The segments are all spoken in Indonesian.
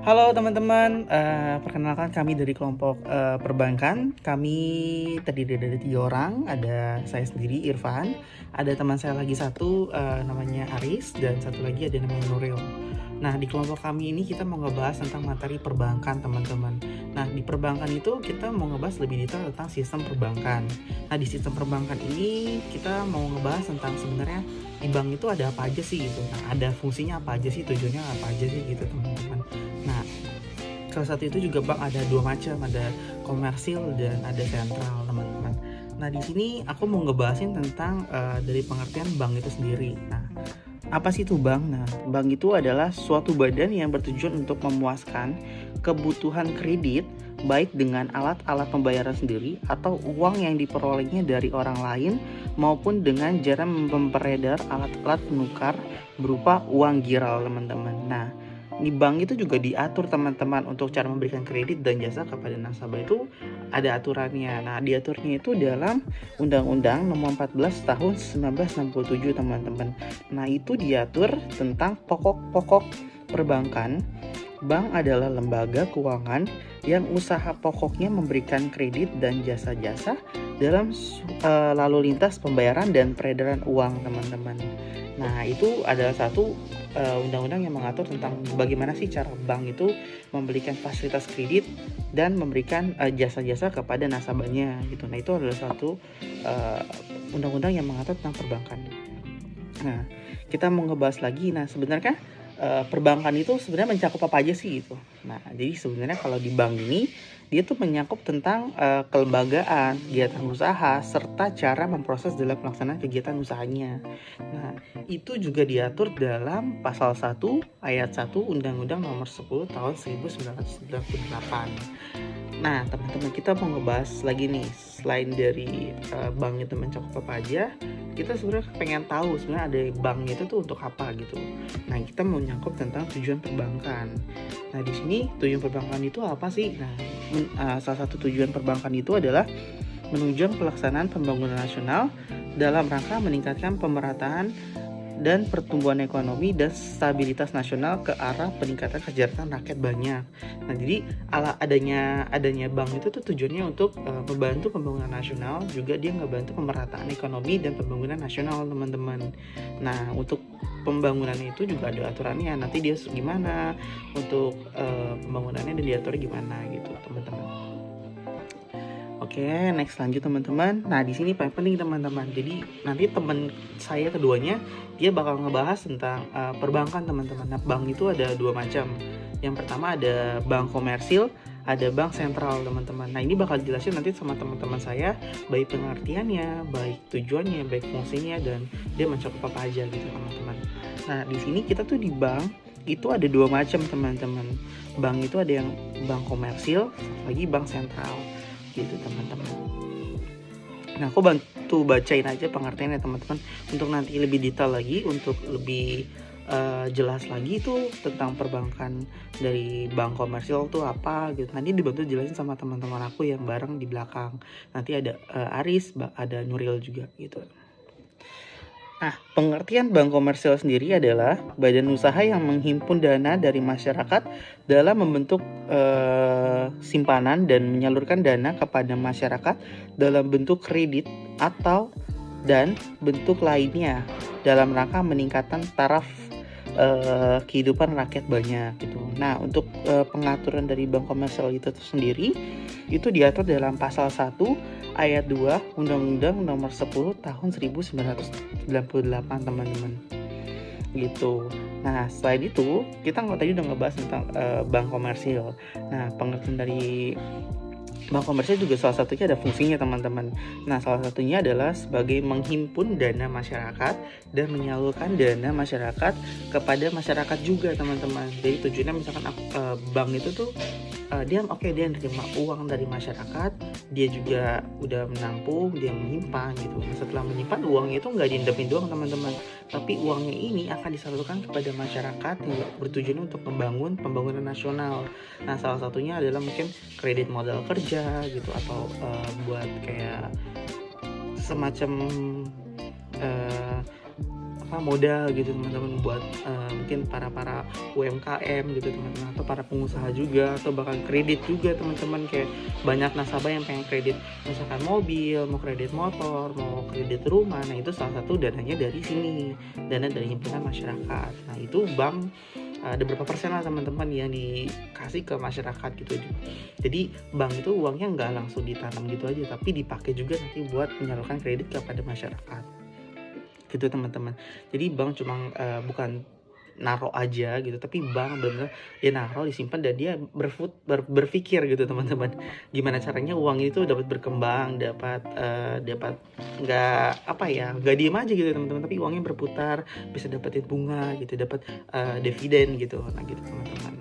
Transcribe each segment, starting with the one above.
Halo teman-teman, perkenalkan kami dari kelompok perbankan. Kami terdiri dari 3 orang, ada saya sendiri Irfan, ada teman saya lagi satu namanya Aris, dan satu lagi ada namanya Nuril. Nah, di kelompok kami ini kita mau ngebahas tentang materi perbankan teman-teman. Nah, di perbankan itu kita mau ngebahas lebih detail tentang sistem perbankan. Nah, di sistem perbankan ini kita mau ngebahas tentang sebenarnya di bank itu ada apa aja sih gitu. Nah, ada fungsinya apa aja sih, tujuannya apa aja sih gitu teman-teman. Nah, salah satu itu juga bank ada 2 macam, ada komersil dan ada sentral teman-teman. Nah, di sini aku mau ngebahasin tentang dari pengertian bank itu sendiri. Nah, apa sih itu bank? Nah, bank itu adalah suatu badan yang bertujuan untuk memuaskan kebutuhan kredit baik dengan alat-alat pembayaran sendiri atau uang yang diperolehnya dari orang lain maupun dengan cara memperedaran alat-alat penukar berupa uang giral teman-teman. Nah, di bank itu juga diatur teman-teman untuk cara memberikan kredit dan jasa kepada nasabah itu ada aturannya. Nah, diaturnya itu dalam Undang-Undang Nomor 14 Tahun 1967 teman-teman. Nah, itu diatur tentang pokok-pokok perbankan. Bank adalah lembaga keuangan yang usaha pokoknya memberikan kredit dan jasa-jasa dalam lalu lintas pembayaran dan peredaran uang teman-teman. Nah, itu adalah satu undang-undang yang mengatur tentang bagaimana sih cara bank itu memberikan fasilitas kredit dan memberikan jasa-jasa kepada nasabahnya gitu. Nah, itu adalah satu undang-undang yang mengatur tentang perbankan. Nah, kita mau ngebahas lagi. Nah, sebenarnya perbankan itu sebenarnya mencakup apa aja sih gitu. Nah, jadi sebenarnya kalau di bank ini dia tuh mencakup tentang kelembagaan, kegiatan usaha, serta cara memproses dalam pelaksanaan kegiatan usahanya. Nah, itu juga diatur dalam pasal 1 ayat 1 Undang-Undang Nomor 10 Tahun 1998. Nah, teman-teman, kita mau ngebahas lagi nih, selain dari bank itu mencakup apa aja, kita sebenarnya pengen tahu sebenarnya ada bank itu tuh untuk apa gitu. Nah, kita mau nyangkut tentang tujuan perbankan. Nah, di sini tujuan perbankan itu apa sih? Nah, salah satu tujuan perbankan itu adalah menunjang pelaksanaan pembangunan nasional dalam rangka meningkatkan pemerataan dan pertumbuhan ekonomi dan stabilitas nasional ke arah peningkatan kesejahteraan rakyat banyak. Nah, jadi adanya bank itu tuh tujuannya untuk membantu pembangunan nasional, juga dia ngebantu pemerataan ekonomi dan pembangunan nasional teman-teman. Nah, untuk pembangunan itu juga ada aturannya. Nanti dia gimana untuk pembangunannya dan diatur gimana gitu teman-teman. Oke, next lanjut teman-teman. Nah, di sini paling penting teman-teman. Jadi nanti teman saya keduanya dia bakal ngebahas tentang perbankan teman-teman. Nah, bank itu ada 2 macam. Yang pertama ada bank komersil, ada bank sentral teman-teman. Nah, ini bakal dijelasin nanti sama teman-teman saya, baik pengertiannya, baik tujuannya, baik fungsinya, dan dia mencakup apa aja gitu teman-teman. Nah, di sini kita tuh di bank itu ada 2 macam teman-teman. Bank itu ada yang bank komersil, lagi bank sentral gitu teman-teman. Nah, aku bantu bacain aja pengertiannya teman-teman untuk nanti lebih detail lagi, untuk lebih jelas lagi itu tentang perbankan dari bank komersial tuh apa gitu. Nanti dibantu jelasin sama teman-teman aku yang bareng di belakang. Nanti ada Aris, ada Nuril juga gitu. Nah, pengertian bank komersial sendiri adalah badan usaha yang menghimpun dana dari masyarakat dalam membentuk simpanan dan menyalurkan dana kepada masyarakat dalam bentuk kredit atau dan bentuk lainnya dalam rangka meningkatkan taraf kehidupan rakyat banyak gitu. Nah, untuk pengaturan dari bank komersial itu sendiri itu diatur dalam pasal 1 ayat 2 Undang-Undang Nomor 10 Tahun 1998 teman-teman gitu. Nah, selain itu kita tadi udah ngebahas tentang bank komersil. Nah, pengertian dari bank komersil juga salah satunya ada fungsinya teman-teman. Nah, salah satunya adalah sebagai menghimpun dana masyarakat dan menyalurkan dana masyarakat kepada masyarakat juga teman-teman. Jadi tujuannya misalkan bank itu tuh dia nerima uang dari masyarakat, dia juga udah menampung, dia menyimpan gitu. Nah, setelah menyimpan uangnya itu nggak diindemin doang teman-teman, tapi uangnya ini akan disalurkan kepada masyarakat yang bertujuan untuk membangun pembangunan nasional. Nah, salah satunya adalah mungkin kredit modal kerja gitu, atau buat kayak semacam modal gitu teman-teman, buat mungkin para UMKM gitu teman-teman, atau para pengusaha juga, atau bahkan kredit juga teman-teman. Kayak banyak nasabah yang pengen kredit misalkan mobil, mau kredit motor, mau kredit rumah. Nah itu salah satu dananya dari sini, dana dari himpunan masyarakat. Nah itu bank ada berapa persen lah teman-teman yang dikasih ke masyarakat gitu. Jadi bank itu uangnya nggak langsung ditanam gitu aja, tapi dipakai juga nanti buat menyalurkan kredit kepada masyarakat gitu teman-teman. Jadi bank cuma bukan naruh aja gitu, tapi bank bener dia naruh, disimpan, dan dia berpikir gitu teman-teman, gimana caranya uang itu dapat berkembang, dapat nggak diem aja gitu teman-teman, tapi uangnya berputar, bisa dapetin bunga gitu, dapat dividen gitu. Nah gitu teman-teman.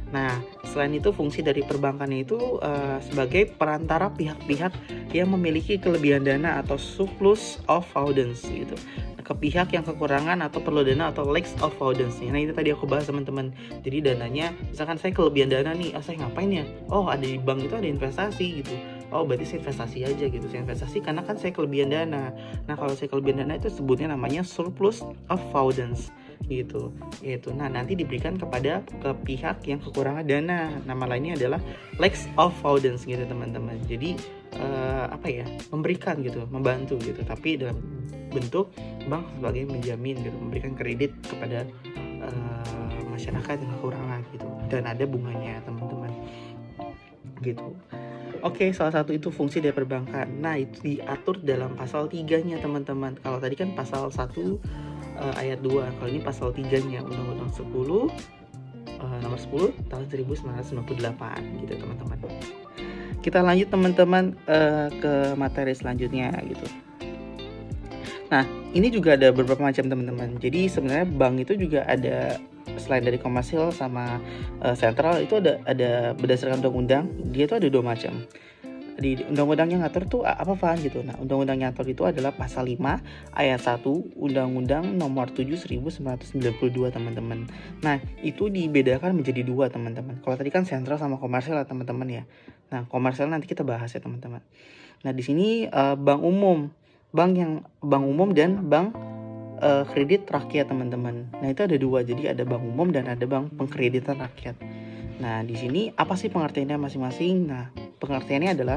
Nah, selain itu fungsi dari perbankan itu sebagai perantara pihak-pihak yang memiliki kelebihan dana atau surplus of funds gitu, ke pihak yang kekurangan atau perlu dana atau lacks of funds. Nah itu tadi aku bahas teman-teman. Jadi dananya, misalkan saya kelebihan dana nih, saya ngapain ya? Oh ada di bank itu ada investasi gitu. Oh berarti saya investasi aja gitu. Saya investasi karena kan saya kelebihan dana. Nah kalau saya kelebihan dana itu sebutnya namanya surplus of funds gitu. Nah nanti diberikan ke pihak yang kekurangan dana. Nama lainnya adalah lacks of funds gitu teman-teman. Jadi memberikan gitu, membantu gitu, tapi dalam bentuk bank sebagai menjamin gitu, memberikan kredit kepada masyarakat yang kekurangan gitu, dan ada bunganya teman-teman gitu. Oke, salah satu itu fungsi dari perbankan. Nah itu diatur dalam pasal 3-nya teman-teman. Kalau tadi kan pasal 1 ayat 2, kalau ini pasal 3-nya Undang-Undang 10 nomor 10 tahun 1998 gitu teman-teman. Kita lanjut teman-teman ke materi selanjutnya gitu. Nah ini juga ada beberapa macam teman-teman. Jadi sebenarnya bank itu juga ada, selain dari komersil sama sentral, itu ada berdasarkan undang-undang, dia itu ada 2 macam. Di undang-undang yang ngatur tuh apa Van gitu. Nah undang-undang yang ngatur itu adalah pasal 5 ayat 1 Undang-Undang nomor 7 1992 teman-teman. Nah itu dibedakan menjadi 2 teman-teman. Kalau tadi kan sentral sama komersil lah teman-teman ya. Nah komersil nanti kita bahas ya teman-teman. Nah di sini bank umum dan bank kredit rakyat teman-teman. Nah itu ada 2, jadi ada bank umum dan ada bank pengkreditan rakyat. Nah di sini apa sih pengertiannya masing-masing? Nah pengertiannya adalah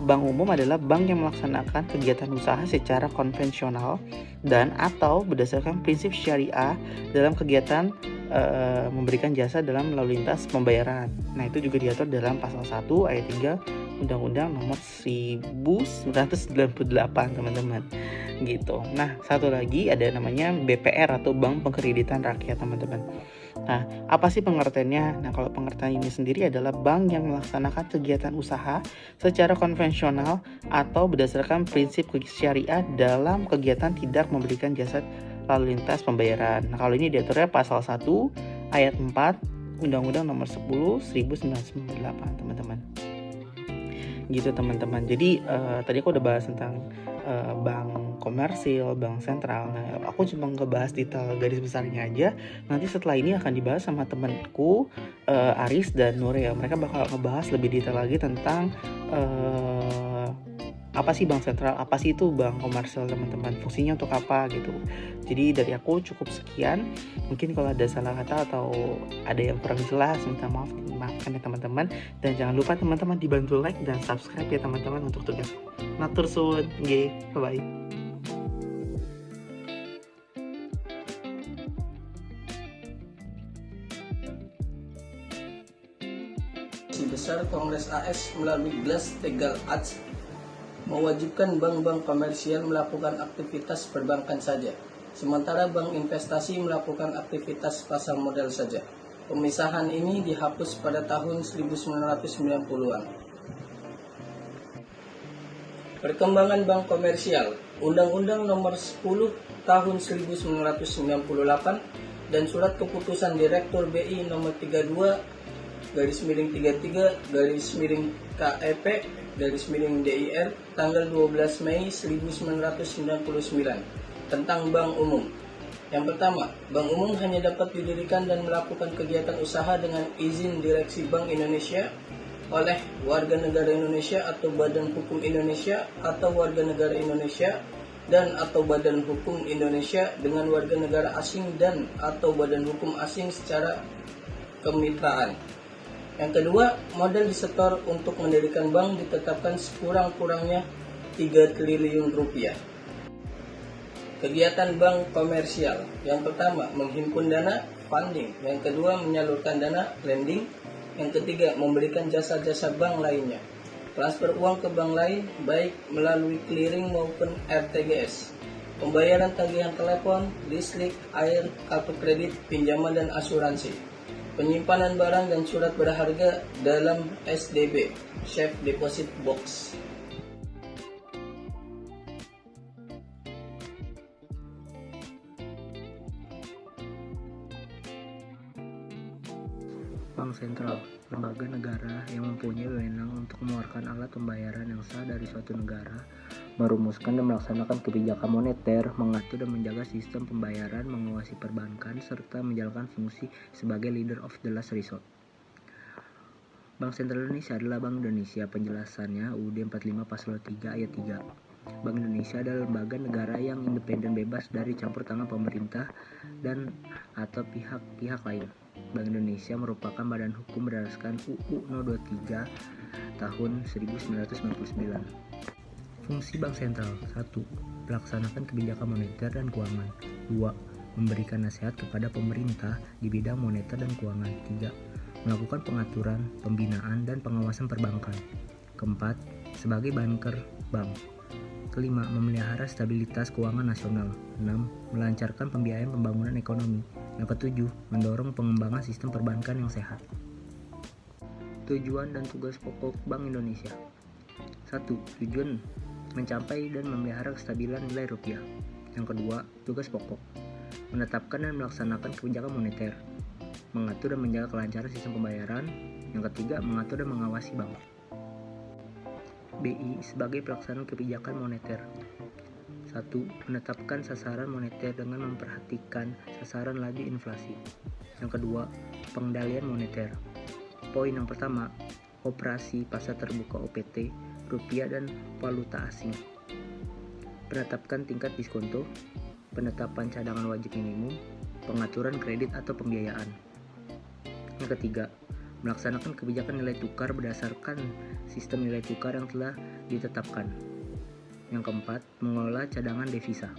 bank umum adalah bank yang melaksanakan kegiatan usaha secara konvensional dan atau berdasarkan prinsip syariah dalam kegiatan memberikan jasa dalam lalu lintas pembayaran. Nah itu juga diatur dalam pasal 1 ayat 3 Undang-Undang nomor 1998 teman-teman gitu. Nah satu lagi ada namanya BPR atau Bank Pengkreditan Rakyat teman-teman. Nah apa sih pengertiannya? Nah kalau pengertian ini sendiri adalah bank yang melaksanakan kegiatan usaha secara konvensional atau berdasarkan prinsip syariah dalam kegiatan tidak memberikan jasa lalu lintas pembayaran. Nah kalau ini diaturnya pasal 1 ayat 4 Undang-Undang nomor 10 1998 teman-teman gitu teman-teman. Jadi tadi aku udah bahas tentang bank komersil, bank sentral. Nah aku cuma ngebahas detail garis besarnya aja. Nanti setelah ini akan dibahas sama temanku Aris dan Nurel. Mereka bakal ngebahas lebih detail lagi tentang apa sih bank sentral, apa sih itu bank komersil teman-teman, fungsinya untuk apa gitu. Jadi dari aku cukup sekian. Mungkin kalau ada salah kata atau ada yang kurang jelas, minta maafkan ya teman-teman. Dan jangan lupa teman-teman dibantu like dan subscribe ya teman-teman untuk tugas. Matur suwun, nggih, bye. Besar Kongres AS melalui Glass-Steagall Act mewajibkan bank-bank komersial melakukan aktivitas perbankan saja, sementara bank investasi melakukan aktivitas pasar modal saja. Pemisahan ini dihapus pada tahun 1990-an. Perkembangan bank komersial, Undang-Undang nomor 10 tahun 1998 dan Surat Keputusan Direktur BI nomor 32/33/KEP/DIR tanggal 12 Mei 1999 tentang Bank Umum. Yang pertama, Bank Umum hanya dapat didirikan dan melakukan kegiatan usaha dengan izin Direksi Bank Indonesia oleh warga negara Indonesia atau Badan Hukum Indonesia atau warga negara Indonesia dan atau badan hukum Indonesia dengan warga negara asing dan atau badan hukum asing secara kemitraan. Yang kedua, modal disetor untuk mendirikan bank ditetapkan sekurang-kurangnya 3 triliun rupiah. Kegiatan bank komersial. Yang pertama, menghimpun dana, funding. Yang kedua, menyalurkan dana, lending. Yang ketiga, memberikan jasa-jasa bank lainnya. Transfer uang ke bank lain, baik melalui clearing maupun RTGS. Pembayaran tagihan telepon, listrik, air, kartu kredit, pinjaman dan asuransi. Penyimpanan barang dan surat berharga dalam SDB, Safe Deposit Box. Bank sentral, lembaga negara yang mempunyai wewenang untuk mengeluarkan alat pembayaran yang sah dari suatu negara, merumuskan dan melaksanakan kebijakan moneter, mengatur dan menjaga sistem pembayaran, mengawasi perbankan, serta menjalankan fungsi sebagai leader of the last resort. Bank Sentral Indonesia adalah Bank Indonesia. Penjelasannya UUD 45 Pasal 3 Ayat 3. Bank Indonesia adalah lembaga negara yang independen, bebas dari campur tangan pemerintah dan atau pihak-pihak lain. Bank Indonesia merupakan badan hukum berdasarkan UU No. 23 tahun 1999. Fungsi Bank Sentral: 1. Melaksanakan kebijakan moneter dan keuangan. 2. Memberikan nasihat kepada pemerintah di bidang moneter dan keuangan. 3. Melakukan pengaturan, pembinaan, dan pengawasan perbankan. 4. Sebagai banker bank. 5. Memelihara stabilitas keuangan nasional. 6. Melancarkan pembiayaan pembangunan ekonomi. Yang ke-7, mendorong pengembangan sistem perbankan yang sehat. Tujuan dan tugas pokok Bank Indonesia. 1. Tujuan mencapai dan memelihara kestabilan nilai rupiah. Yang kedua, tugas pokok menetapkan dan melaksanakan kebijakan moneter, mengatur dan menjaga kelancaran sistem pembayaran. Yang ketiga, mengatur dan mengawasi bank. BI sebagai pelaksana kebijakan moneter. 1. Menetapkan sasaran moneter dengan memperhatikan sasaran laju inflasi. Yang kedua, pengendalian moneter. Poin yang pertama, operasi pasar terbuka OPT, rupiah dan valuta asing. Penetapkan tingkat diskonto, penetapan cadangan wajib minimum, pengaturan kredit atau pembiayaan. Yang ketiga, melaksanakan kebijakan nilai tukar berdasarkan sistem nilai tukar yang telah ditetapkan. Yang keempat, mengelola cadangan devisa.